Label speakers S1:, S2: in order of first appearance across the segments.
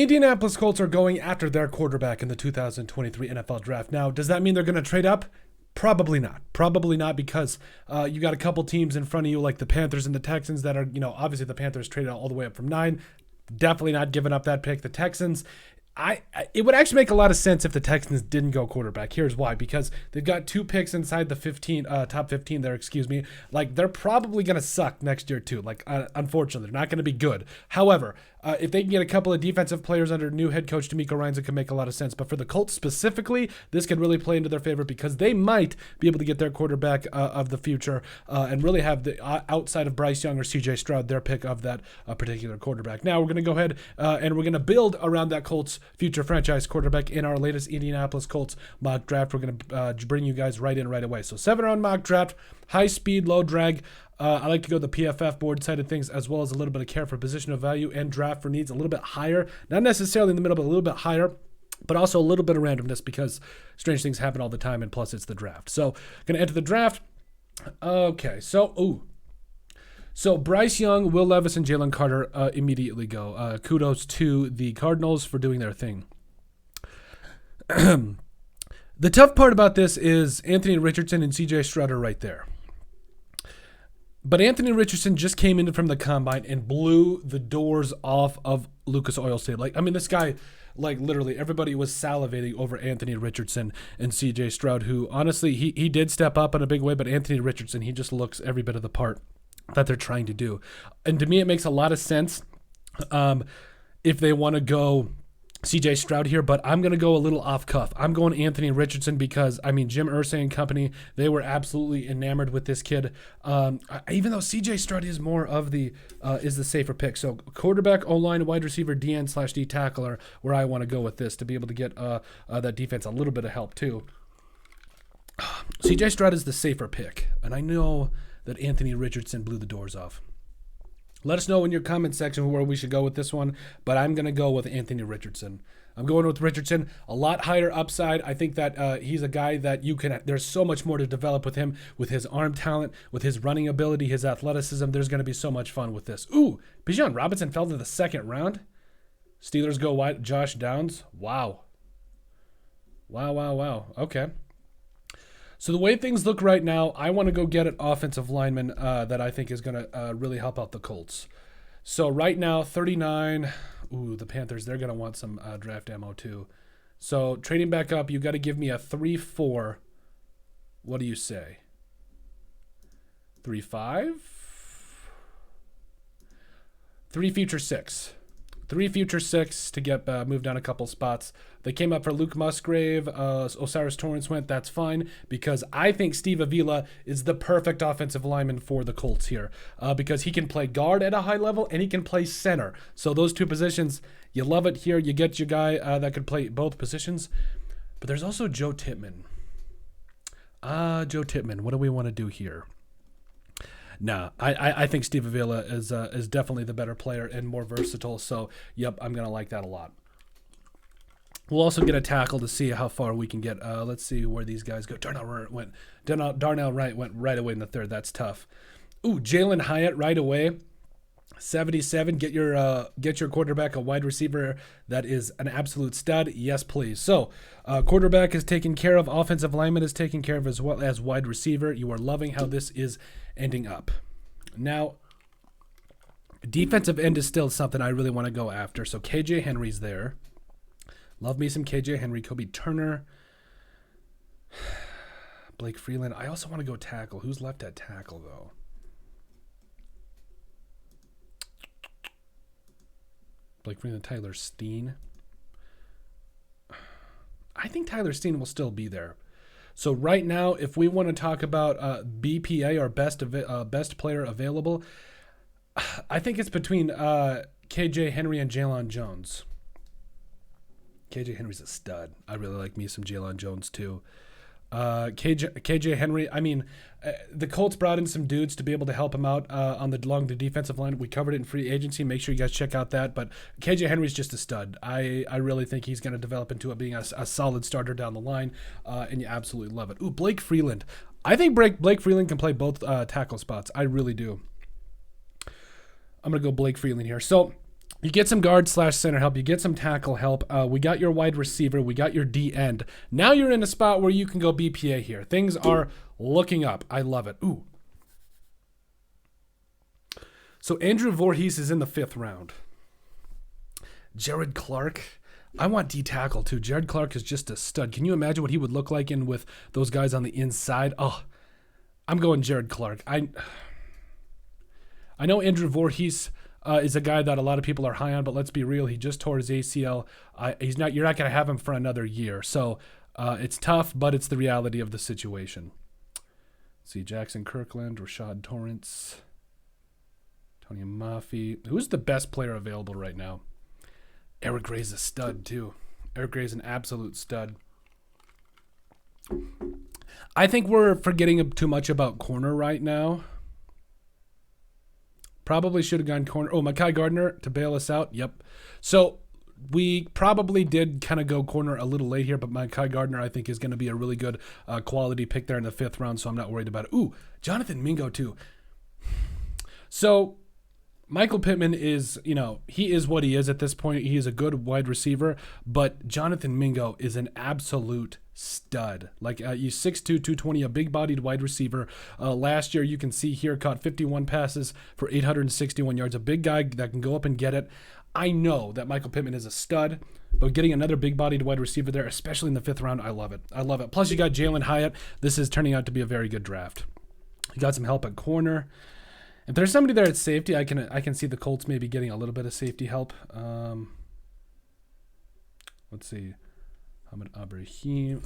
S1: the Indianapolis Colts are going after their quarterback in the 2023 NFL Draft. Now, does that mean they're going to trade up? Probably not. Probably not, because you got a couple teams in front of you like the Panthers and the Texans that are, obviously the Panthers traded all the way up from 9. Definitely not giving up that pick. The Texans, it would actually make a lot of sense if the Texans didn't go quarterback. Here's why: because they've got 2 picks inside the top 15 there, Like, they're probably going to suck next year too. Like, unfortunately, they're not going to be good. However, if they can get a couple of defensive players under new head coach DeMeco Ryans, it could make a lot of sense. But for the Colts specifically, this could really play into their favor, because they might be able to get their quarterback of the future and really have the outside of Bryce Young or CJ Stroud, their pick of that particular quarterback. Now we're going to go ahead and we're going to build around that Colts future franchise quarterback in our latest Indianapolis Colts mock draft. We're going to bring you guys right in right away. So 7-round mock draft, high speed, low drag. I like to go the PFF board side of things, as well as a little bit of care for positional value and draft for needs a little bit higher. Not necessarily in the middle, but a little bit higher, but also a little bit of randomness, because strange things happen all the time, and plus it's the draft. So going to enter the draft. Okay, so Bryce Young, Will Levis, and Jalen Carter immediately go. Kudos to the Cardinals for doing their thing. The tough part about this is Anthony Richardson and CJ Stroud are right there. But Anthony Richardson just came in from the combine and blew the doors off of Lucas Oil State. This guy, literally everybody was salivating over Anthony Richardson and CJ Stroud, who honestly, he did step up in a big way, but Anthony Richardson, he just looks every bit of the part that they're trying to do. And to me, it makes a lot of sense if they want to go CJ Stroud here, but I'm going to go a little off cuff. I'm going Anthony Richardson because, Jim Irsay and company, they were absolutely enamored with this kid. Even though CJ Stroud is more of the safer pick. So quarterback, O-line, wide receiver, DN/D tackle are where I want to go with this to be able to get that defense a little bit of help too. CJ Stroud is the safer pick, and I know that Anthony Richardson blew the doors off. Let us know in your comment section where we should go with this one, but I'm going to go with Anthony Richardson. I'm going with Richardson, a lot higher upside. I think that he's a guy that there's so much more to develop with him, with his arm talent, with his running ability, his athleticism. There's going to be so much fun with this. Ooh, Bijan Robinson fell to the 2nd round. Steelers go wide, Josh Downs. Wow. Okay. So the way things look right now, I want to go get an offensive lineman that I think is going to really help out the Colts. So right now, 39. Ooh, the Panthers, they're going to want some draft ammo too. So trading back up, you got to give me a 3-4. What do you say? 3-5? 3 future 6. 3 future 6 to get moved down a couple spots. They came up for Luke Musgrave. Osiris Torrance went. That's fine, because I think Steve Avila is the perfect offensive lineman for the Colts here, because he can play guard at a high level and he can play center. So those 2 positions, you love it here. You get your guy that could play both positions. But there's also Joe Tippmann. Joe Tippmann. What do we want to do here? Nah, I think Steve Avila is definitely the better player and more versatile. So, yep, I'm going to like that a lot. We'll also get a tackle to see how far we can get. Let's see where these guys go. Darnell Wright went right away in the 3rd. That's tough. Ooh, Jalen Hyatt right away. 77. Get your quarterback a wide receiver that is an absolute stud. Yes, please. So, quarterback is taken care of. Offensive lineman is taken care of, as well as wide receiver. You are loving how this is ending up. Now, defensive end is still something I really want to go after. So KJ Henry's there. Love me some KJ Henry. Kobe Turner. Blake Freeland. I also want to go tackle. Who's left at tackle, though? Blake Freeland, Tyler Steen. I think Tyler Steen will still be there. So right now, if we want to talk about BPA or best player available, I think it's between KJ Henry and Jalon Jones. KJ Henry's a stud. I really like me some Jalon Jones too. KJ Henry, the Colts brought in some dudes to be able to help him out along the defensive line. We covered it in free agency. Make sure you guys check out that. But KJ Henry's just a stud. I really think he's going to develop into being a solid starter down the line, and you absolutely love it. Ooh, Blake Freeland. I think Blake Freeland can play both tackle spots. I really do. I'm going to go Blake Freeland here. So You get some guard / center help. You get some tackle help. We got your wide receiver. We got your D end. Now you're in a spot where you can go BPA here. Things are looking up. I love it. Ooh. So Andrew Voorhees is in the 5th round. Jared Clark. I want D tackle too. Jared Clark is just a stud. Can you imagine what he would look like in with those guys on the inside? Oh, I'm going Jared Clark. I know Andrew Voorhees is a guy that a lot of people are high on, but let's be real. He just tore his ACL. You're not going to have him for another year. So it's tough, but it's the reality of the situation. Let's see, Jackson Kirkland, Rashad Torrance, Tony Mafi. Who's the best player available right now? Eric Gray's a stud, too. Eric Gray's an absolute stud. I think we're forgetting too much about corner right now. Probably should have gone corner. Oh, Mekhi Gardner to bail us out. Yep. So we probably did kind of go corner a little late here, but Mekhi Gardner, I think, is going to be a really good quality pick there in the 5th round, so I'm not worried about it. Ooh, Jonathan Mingo, too. So Michael Pittman is, he is what he is at this point. He is a good wide receiver, but Jonathan Mingo is an absolute stud. Like you 6'2", 220, a big-bodied wide receiver. Last year, you can see here, caught 51 passes for 861 yards. A big guy that can go up and get it. I know that Michael Pittman is a stud, but getting another big-bodied wide receiver there, especially in the 5th round, I love it. I love it. Plus, you got Jalen Hyatt. This is turning out to be a very good draft. You got some help at corner. If there's somebody there at safety, I can see the Colts maybe getting a little bit of safety help. Let's see. Ahmed Ibrahim.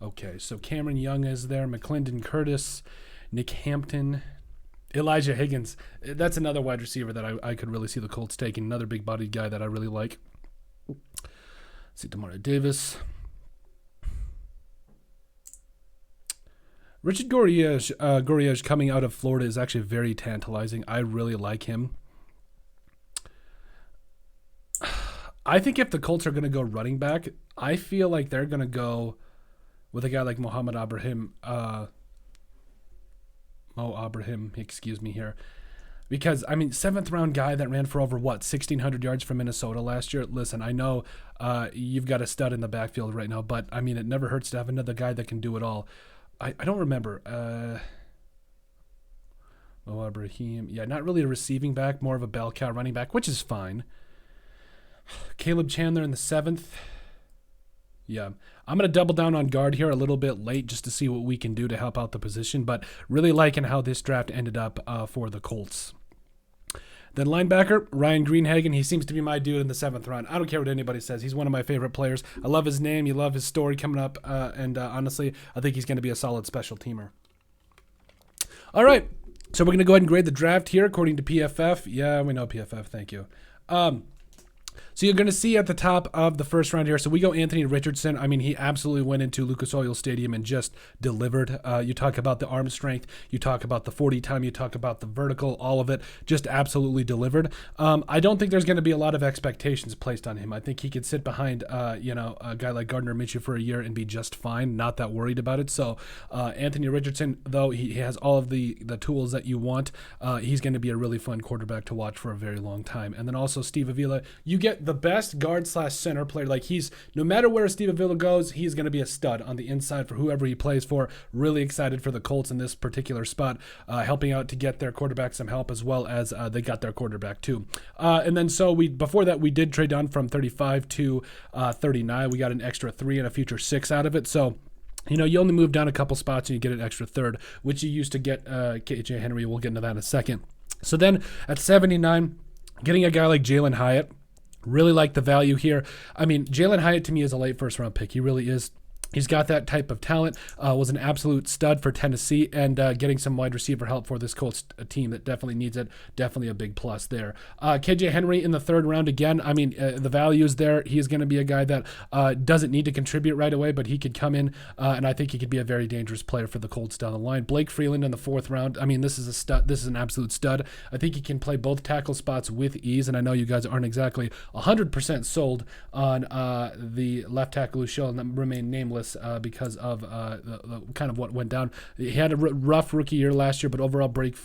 S1: Okay, so Cameron Young is there. McClendon Curtis. Nick Hampton. Elijah Higgins. That's another wide receiver that I could really see the Colts taking. Another big-bodied guy that I really like. Let's see, Demario Davis. Richard Goriege coming out of Florida is actually very tantalizing. I really like him. I think if the Colts are going to go running back, I feel like they're going to go with a guy like Mo Ibrahim, excuse me here. Because, 7th round guy that ran for over, 1,600 yards from Minnesota last year. Listen, I know you've got a stud in the backfield right now, but, it never hurts to have another guy that can do it all. I don't remember. Mo Ibrahim. Yeah, not really a receiving back, more of a bell cow running back, which is fine. Caleb Chandler in the 7th. Yeah, I'm going to double down on guard here a little bit late just to see what we can do to help out the position, but really liking how this draft ended up for the Colts. Then linebacker, Ryan Greenhagen. He seems to be my dude in the 7th round. I don't care what anybody says. He's one of my favorite players. I love his name. You love his story coming up. And honestly, I think he's going to be a solid special teamer. All right. So we're going to go ahead and grade the draft here according to PFF. Yeah, we know PFF. Thank you. So you're going to see at the top of the 1st round here, so we go Anthony Richardson. He absolutely went into Lucas Oil Stadium and just delivered. You talk about the arm strength, you talk about the 40 time, you talk about the vertical, all of it, just absolutely delivered. I don't think there's going to be a lot of expectations placed on him. I think he could sit behind, a guy like Gardner Minshew for a year and be just fine, not that worried about it. So Anthony Richardson, though he has all of the tools that you want, he's going to be a really fun quarterback to watch for a very long time. And then also Steve Avila, you get the best guard / center player. Like no matter where Steve Avila goes, he's going to be a stud on the inside for whoever he plays for. Really excited for the Colts in this particular spot, helping out to get their quarterback some help as well as they got their quarterback too. And then before that we did trade down from 35 to 39. We got an extra 3 and a future 6 out of it. So you only move down a couple spots and you get an extra 3rd, which you used to get KJ Henry. We'll get into that in a second. So then at 79, getting a guy like Jalen Hyatt. Really like the value here. Jalen Hyatt to me is a late 1st round pick. He really is. He's got that type of talent, was an absolute stud for Tennessee, and getting some wide receiver help for this Colts team that definitely needs it. Definitely a big plus there. KJ Henry in the 3rd round again. The value is there. He's going to be a guy that doesn't need to contribute right away, but he could come in, and I think he could be a very dangerous player for the Colts down the line. Blake Freeland in the 4th round. This is a stud. This is an absolute stud. I think he can play both tackle spots with ease, and I know you guys aren't exactly 100% sold on the left tackle who shall remain nameless because of the kind of what went down. He had a rough rookie year last year, but overall Blake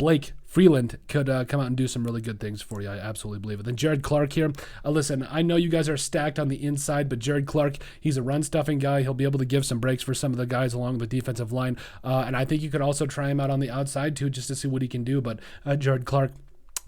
S1: Blake Freeland could come out and do some really good things for you. I absolutely believe it. Then Jared Clark here. Listen, I know you guys are stacked on the inside, but Jared Clark, he's a run-stuffing guy. He'll be able to give some breaks for some of the guys along the defensive line. And I think you could also try him out on the outside, too, just to see what he can do. But Jared Clark,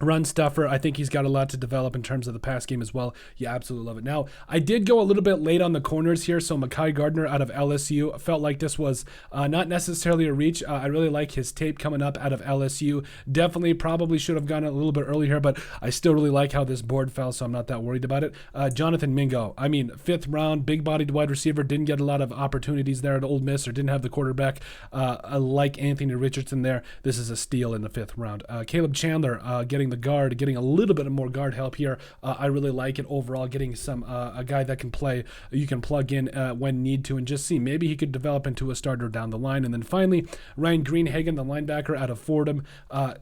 S1: run stuffer. I think he's got a lot to develop in terms of the pass game as well. You absolutely love it. Now, I did go a little bit late on the corners here, so Mekhi Gardner out of LSU. Felt like this was not necessarily a reach. I really like his tape coming up out of LSU. Definitely probably should have gone a little bit earlier, but I still really like how this board fell, so I'm not that worried about it. Jonathan Mingo. I mean, 5th round, big-bodied wide receiver. Didn't get a lot of opportunities there at Ole Miss, or didn't have the quarterback like Anthony Richardson there. This is a steal in the 5th round. Caleb Chandler getting the guard, getting a little bit more guard help here. I really like it overall, getting some a guy that can play, you can plug in when need to, and just see maybe he could develop into a starter down the line. And then finally, Ryan Greenhagen, the linebacker out of Fordham.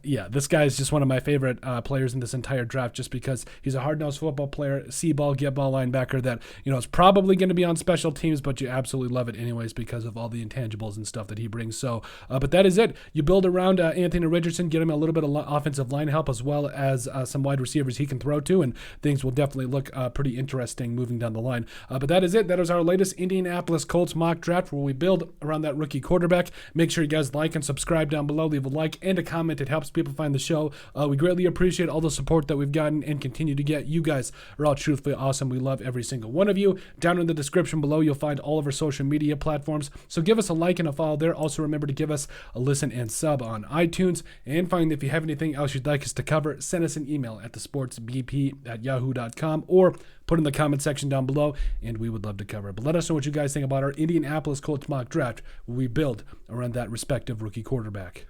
S1: Yeah, this guy is just one of my favorite players in this entire draft, just because he's a hard-nosed football player, see-ball, get-ball linebacker that, you know, is probably going to be on special teams, but you absolutely love it anyways because of all the intangibles and stuff that he brings. So, but that is it. You build around Anthony Richardson, get him a little bit of offensive line help as well as some wide receivers he can throw to, and things will definitely look pretty interesting moving down the line. But that is it. That is our latest Indianapolis Colts mock draft, where we build around that rookie quarterback. Make sure you guys like and subscribe down below. Leave a like and a comment. It helps people find the show. We greatly appreciate all the support that we've gotten and continue to get. You guys are all truthfully awesome. We love every single one of you. Down in the description below, you'll find all of our social media platforms. So give us a like and a follow there. Also remember to give us a listen and sub on iTunes. And finally, if you have anything else you'd like us to cover, send us an email at thesportsbp@yahoo.com or put in the comment section down below, and we would love to cover it. But let us know what you guys think about our Indianapolis Colts mock draft, where we build around that respective rookie quarterback.